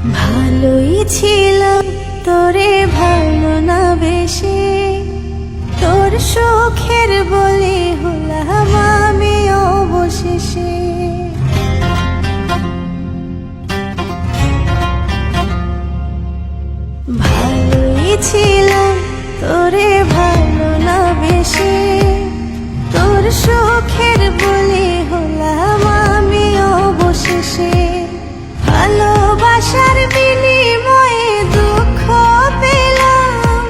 ভালোই ছিলাম তোরে ভালো না বেশি, তোর সুখের বলি হলাম আমি অবশেষে। ভালোই ছিলাম তোরে ভালো না বেশি, তোর সুখের বলি হলাম আমি অবশেষে। ভালোবাসার বিনিময়ে দুঃখ পেলাম,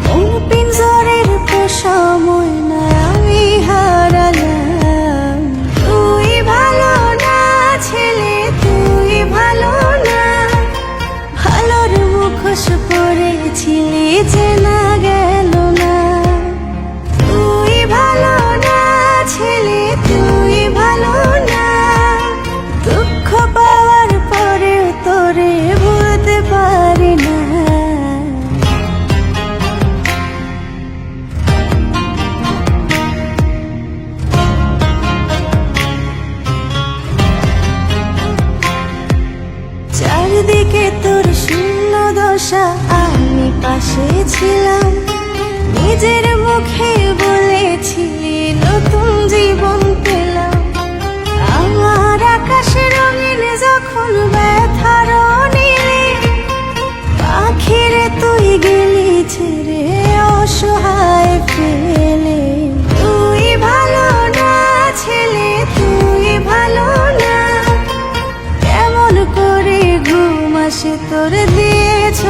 কোন পিঞ্জরের পোষা ময়না আমি হারালাম। তুই ভালো না ছেলে, তুই ভালো না, ভালোর মুখোশ পরেছিলি চেনা গেল না। তুই ভালো না ছেলে, তুই ভালো না, দুঃখ পাওয়ার পরেও তোরে ভুলতে পারি না। চারদিকে তোর শূন্য দশা, আমি পাশে ছিলাম, নিজের মুখে বলেছিলি নতুন জীবন পেলাম। আমার আকাশ রঙিন যখন ব্যথার নীলে, পাখিরে তুই গেলি ছেড়ে অসহায় ফেলে। তুই ভালো না ছেলে, তুই ভালো না, কেমন করে ঘুম আসে তোর দিয়েছ